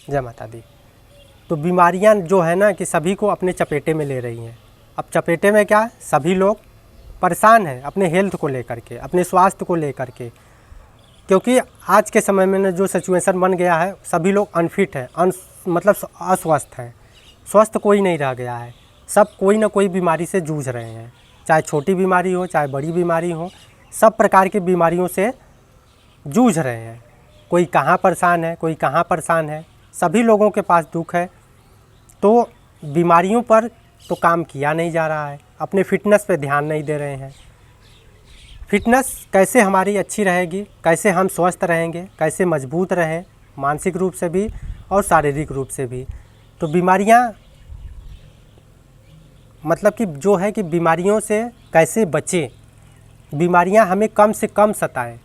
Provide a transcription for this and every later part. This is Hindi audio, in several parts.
जय माता दी। तो बीमारियां जो है ना कि सभी को अपने चपेटे में ले रही हैं। अब चपेटे में क्या, सभी लोग परेशान हैं अपने हेल्थ को लेकर के, अपने स्वास्थ्य को लेकर के, क्योंकि आज के समय में जो सिचुएशन बन गया है, सभी लोग अनफिट हैं, मतलब अस्वस्थ हैं। स्वस्थ कोई नहीं रह गया है, सब कोई ना कोई बीमारी से जूझ रहे हैं, चाहे छोटी बीमारी हो चाहे बड़ी बीमारी हो, सब प्रकार की बीमारियों से जूझ रहे हैं। कोई कहाँ परेशान है, कोई कहाँ परेशान है, सभी लोगों के पास दुख है। तो बीमारियों पर तो काम किया नहीं जा रहा है, अपने फिटनेस पे ध्यान नहीं दे रहे हैं। फिटनेस कैसे हमारी अच्छी रहेगी, कैसे हम स्वस्थ रहेंगे, कैसे मजबूत रहें मानसिक रूप से भी और शारीरिक रूप से भी। तो बीमारियां मतलब कि जो है कि बीमारियों से कैसे बचें, बीमारियां हमें कम से कम सताएं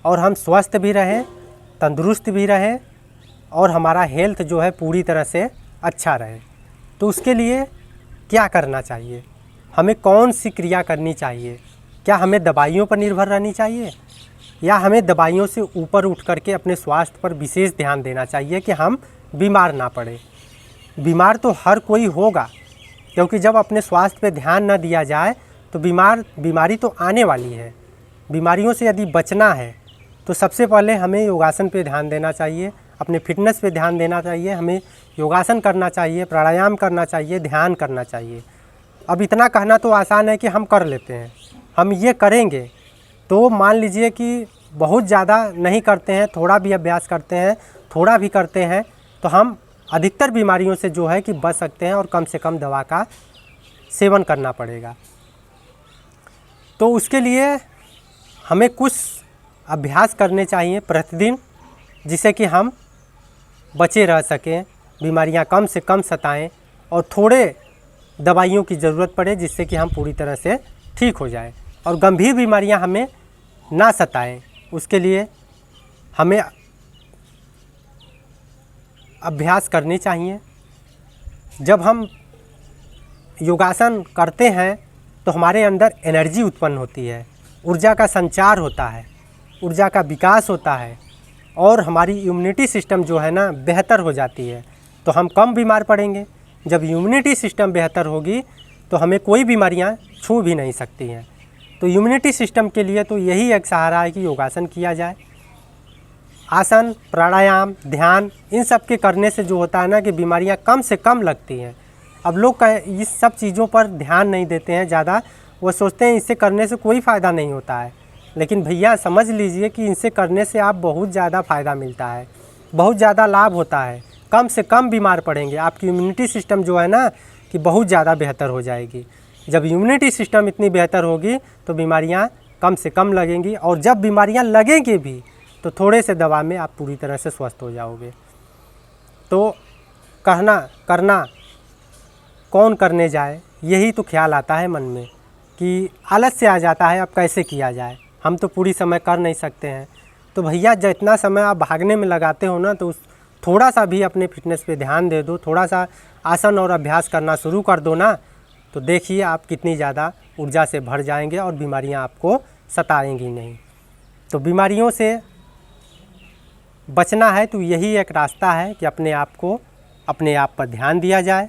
और हम स्वस्थ भी रहें, तंदुरुस्त भी रहें और हमारा हेल्थ जो है पूरी तरह से अच्छा रहे। तो उसके लिए क्या करना चाहिए, हमें कौन सी क्रिया करनी चाहिए? क्या हमें दवाइयों पर निर्भर रहनी चाहिए या हमें दवाइयों से ऊपर उठ करके अपने स्वास्थ्य पर विशेष ध्यान देना चाहिए कि हम बीमार ना पड़े? बीमार तो हर कोई होगा, क्योंकि जब अपने स्वास्थ्य पर ध्यान न दिया जाए तो बीमारी तो आने वाली है। बीमारियों से यदि बचना है तो सबसे पहले हमें योगासन पे ध्यान देना चाहिए, अपने फिटनेस पे ध्यान देना चाहिए, हमें योगासन करना चाहिए, प्राणायाम करना चाहिए, ध्यान करना चाहिए। अब इतना कहना तो आसान है कि हम कर लेते हैं, हम ये करेंगे तो मान लीजिए कि बहुत ज़्यादा नहीं करते हैं, थोड़ा भी अभ्यास करते हैं, थोड़ा भी करते हैं, तो हम अधिकतर बीमारियों से जो है कि बच सकते हैं और कम से कम दवा का सेवन करना पड़ेगा। तो उसके लिए हमें कुछ अभ्यास करने चाहिए प्रतिदिन, जिससे कि हम बचे रह सकें, बीमारियां कम से कम सताएं और थोड़े दवाइयों की ज़रूरत पड़े जिससे कि हम पूरी तरह से ठीक हो जाएं और गंभीर बीमारियां हमें ना सताएं। उसके लिए हमें अभ्यास करने चाहिए। जब हम योगासन करते हैं तो हमारे अंदर एनर्जी उत्पन्न होती है, ऊर्जा का संचार होता है, ऊर्जा का विकास होता है और हमारी इम्यूनिटी सिस्टम जो है ना बेहतर हो जाती है, तो हम कम बीमार पड़ेंगे। जब इम्यूनिटी सिस्टम बेहतर होगी तो हमें कोई बीमारियां छू भी नहीं सकती हैं। तो इम्यूनिटी सिस्टम के लिए तो यही एक सहारा है कि योगासन किया जाए। आसन, प्राणायाम, ध्यान, इन सब के करने से जो होता है ना कि बीमारियां कम से कम लगती हैं। अब लोग इस सब चीज़ों पर ध्यान नहीं देते हैं ज़्यादा, वो सोचते हैं इससे करने से कोई फ़ायदा नहीं होता है। लेकिन भैया समझ लीजिए कि इनसे करने से आप बहुत ज़्यादा फ़ायदा मिलता है, बहुत ज़्यादा लाभ होता है, कम से कम बीमार पड़ेंगे। आपकी इम्यूनिटी सिस्टम जो है ना कि बहुत ज़्यादा बेहतर हो जाएगी। जब इम्यूनिटी सिस्टम इतनी बेहतर होगी तो बीमारियां कम से कम लगेंगी और जब बीमारियां लगेंगी भी तो थोड़े से दवा में आप पूरी तरह से स्वस्थ हो जाओगे। तो करना कौन करने जाए, यही तो ख्याल आता है मन में कि आलस से आ जाता है, अब कैसे किया जाए, हम तो पूरी समय कर नहीं सकते हैं। तो भैया जितना समय आप भागने में लगाते हो ना, तो थोड़ा सा भी अपने फिटनेस पे ध्यान दे दो, थोड़ा सा आसन और अभ्यास करना शुरू कर दो ना, तो देखिए आप कितनी ज़्यादा ऊर्जा से भर जाएंगे और बीमारियां आपको सताएंगी नहीं। तो बीमारियों से बचना है तो यही एक रास्ता है कि अपने आप पर ध्यान दिया जाए,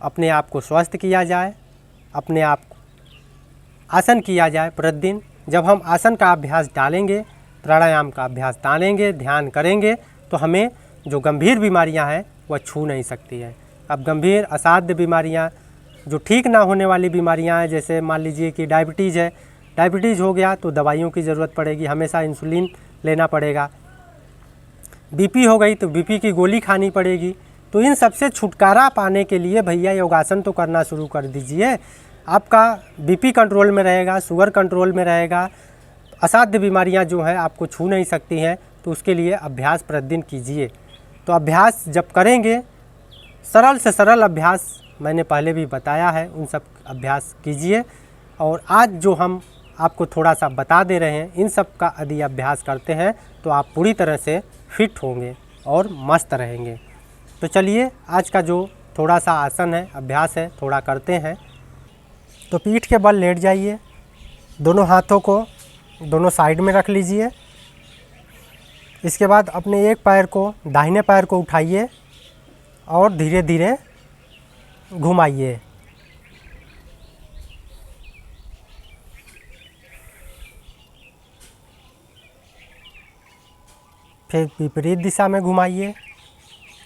अपने आप को स्वस्थ किया जाए, अपने आप आसन किया जाए प्रतिदिन। जब हम आसन का अभ्यास डालेंगे, प्राणायाम का अभ्यास डालेंगे, ध्यान करेंगे, तो हमें जो गंभीर बीमारियां हैं वह छू नहीं सकती है। अब गंभीर असाध्य बीमारियां, जो ठीक ना होने वाली बीमारियां हैं, जैसे मान लीजिए कि डायबिटीज़ है, डायबिटीज़ हो गया तो दवाइयों की ज़रूरत पड़ेगी, हमेशा इंसुलिन लेना पड़ेगा। बीपी हो गई तो बीपी की गोली खानी पड़ेगी। तो इन सब से छुटकारा पाने के लिए भैया योगासन तो करना शुरू कर दीजिए। आपका बीपी कंट्रोल में रहेगा, शुगर कंट्रोल में रहेगा, असाध्य बीमारियां जो है आपको छू नहीं सकती हैं। तो उसके लिए अभ्यास प्रतिदिन कीजिए। तो अभ्यास जब करेंगे, सरल से सरल अभ्यास मैंने पहले भी बताया है, उन सब अभ्यास कीजिए। और आज जो हम आपको थोड़ा सा बता दे रहे हैं, इन सब का यदि अभ्यास करते हैं तो आप पूरी तरह से फिट होंगे और मस्त रहेंगे। तो चलिए आज का जो थोड़ा सा आसन है, अभ्यास है, थोड़ा करते हैं। तो पीठ के बल लेट जाइए, दोनों हाथों को दोनों साइड में रख लीजिए, इसके बाद अपने एक पैर को, दाहिने पैर को उठाइए और धीरे धीरे घुमाइए। फिर विपरीत दिशा में घुमाइए।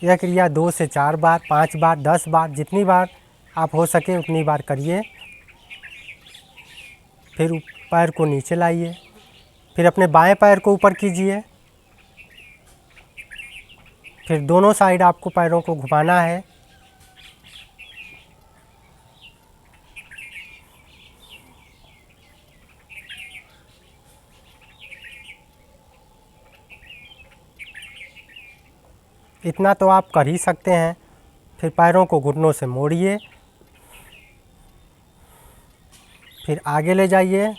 यह क्रिया 2 से 4 बार, 5 बार, 10 बार, जितनी बार आप हो सके उतनी बार करिए। फिर पैर को नीचे लाइए। फिर अपने बाएं पैर को ऊपर कीजिए। फिर दोनों साइड आपको पैरों को घुमाना है। इतना तो आप कर ही सकते हैं। फिर पैरों को घुटनों से मोड़िए। फिर आगे ले जाइए।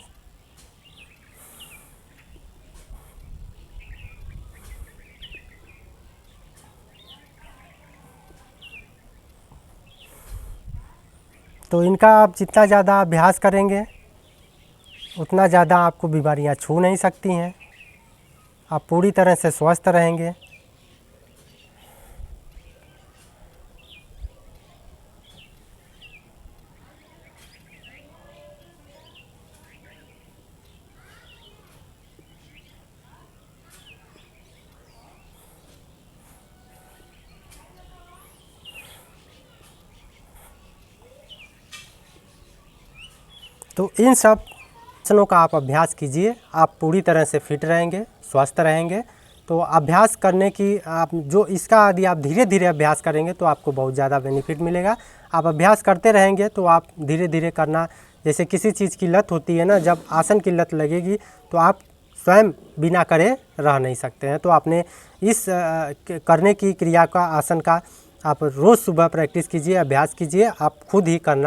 तो इनका आप जितना ज़्यादा अभ्यास करेंगे उतना ज़्यादा आपको बीमारियां छू नहीं सकती हैं। आप पूरी तरह से स्वस्थ रहेंगे। तो इन सब आसनों का आप अभ्यास कीजिए। आप पूरी तरह से फिट रहेंगे, स्वस्थ रहेंगे। तो अभ्यास करने की आप जो इसका यदि आप धीरे धीरे अभ्यास करेंगे तो आपको बहुत ज़्यादा बेनिफिट मिलेगा। आप अभ्यास करते रहेंगे तो आप धीरे धीरे करना, जैसे किसी चीज़ की लत होती है ना, जब आसन की लत लगेगी तो आप स्वयं बिना करे रह नहीं सकते हैं। तो आपने इस करने की क्रिया का, आसन का आप रोज़ सुबह प्रैक्टिस कीजिए, अभ्यास कीजिए, आप खुद ही करना